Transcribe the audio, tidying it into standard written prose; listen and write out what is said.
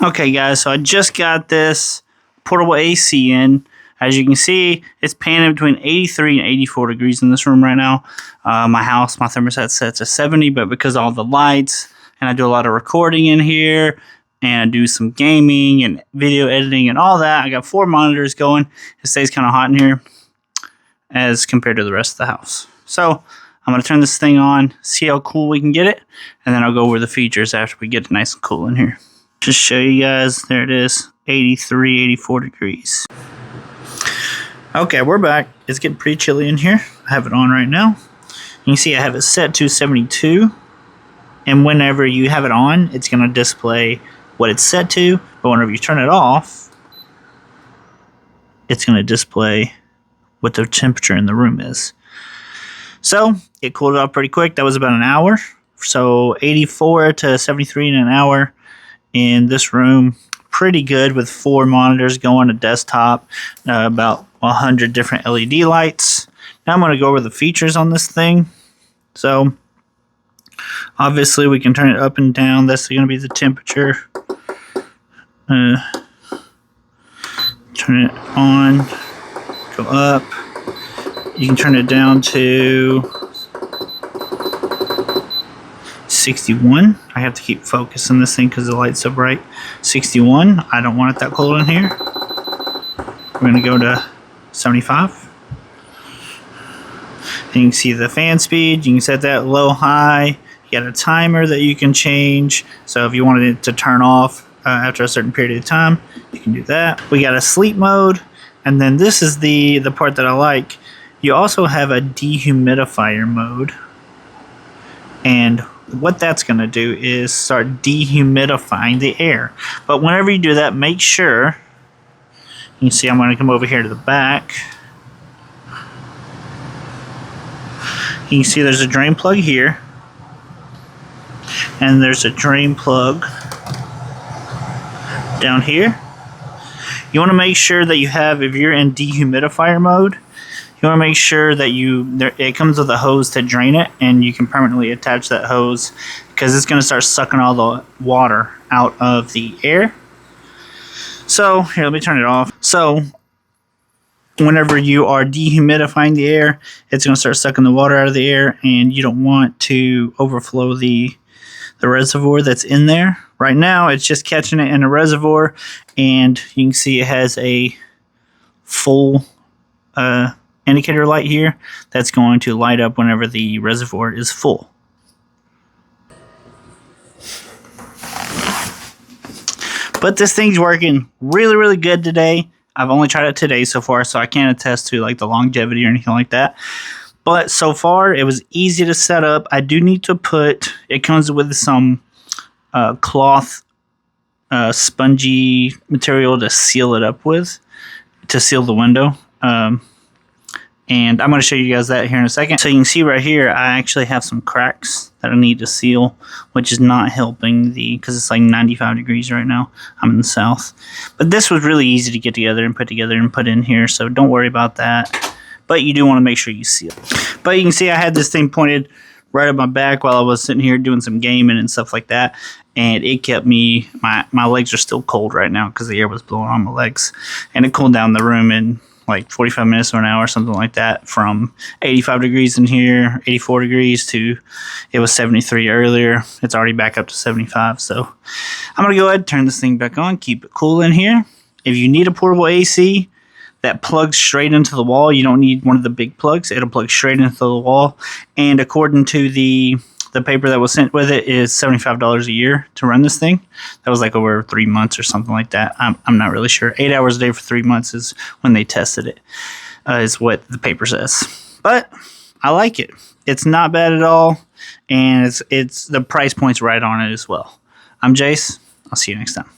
Okay guys, so I just got this portable AC in. As you can see, it's panning between 83 and 84 degrees in this room right now. My thermostat sets to 70, but because of all the lights, and I do a lot of recording in here, and I do some gaming and video editing and all that, I got 4 monitors going. It stays kind of hot in here as compared to the rest of the house. So I'm going to turn this thing on, see how cool we can get it, and then I'll go over the features after we get it nice and cool in here. Just show you guys, there it is, 83, 84 degrees. Okay, we're back. It's getting pretty chilly in here. I have it on right now. You can see I have it set to 72. And whenever you have it on, it's going to display what it's set to. But whenever you turn it off, it's going to display what the temperature in the room is. So, it cooled off pretty quick. That was about an hour. So, 84 to 73 in an hour in this room. Pretty good with 4 monitors going, a desktop, about 100 different LED lights. Now I'm going to go over the features on this thing. So obviously we can turn it up and down. That's going to be the temperature. Turn it on, go up. You can turn it down to 61. I have to keep focusing this thing because the light's so bright. 61. I don't want it that cold in here. We're going to go to 75. And you can see the fan speed. You can set that low, high. You got a timer that you can change. So if you wanted it to turn off after a certain period of time, you can do that. We got a sleep mode. And then this is the part that I like. You also have a dehumidifier mode. And what that's going to do is start dehumidifying the air. But whenever you do that, make sure, you can see I'm going to come over here to the back. You can see there's a drain plug here. And there's a drain plug down here. You want to make sure that you have, if you're in dehumidifier mode, you want to make sure that it comes with a hose to drain it, and you can permanently attach that hose because it's going to start sucking all the water out of the air. So here, let me turn it off. So whenever you are dehumidifying the air, it's going to start sucking the water out of the air, and you don't want to overflow the reservoir that's in there. Right now it's just catching it in a reservoir, and you can see it has a full indicator light here that's going to light up whenever the reservoir is full. But this thing's working really, really good today. I've only tried it today so far, so I can't attest to like the longevity or anything like that. But so far, it was easy to set up. I do need to put, it comes with some cloth, spongy material to seal it up with, to seal the window. And I'm going to show you guys that here in a second. So you can see right here, I actually have some cracks that I need to seal, which is not helping because it's like 95 degrees right now. I'm in the south. But this was really easy to get together and put in here, so don't worry about that. But you do want to make sure you seal it. But you can see I had this thing pointed right at my back while I was sitting here doing some gaming and stuff like that. And it kept me, my legs are still cold right now because the air was blowing on my legs. And it cooled down the room in like 45 minutes or an hour, something like that, from 85 degrees in here, 84 degrees to, it was 73 earlier. It's already back up to 75. So I'm going to go ahead and turn this thing back on, keep it cool in here. If you need a portable AC that plugs straight into the wall, you don't need one of the big plugs. It'll plug straight into the wall. And according to the paper that was sent with it, is $75 a year to run this thing. That was like over 3 months or something like that. I'm not really sure. 8 hours a day for 3 months is when they tested it, is what the paper says. But I like it. It's not bad at all, and it's the price point's right on it as well. I'm Jace. I'll see you next time.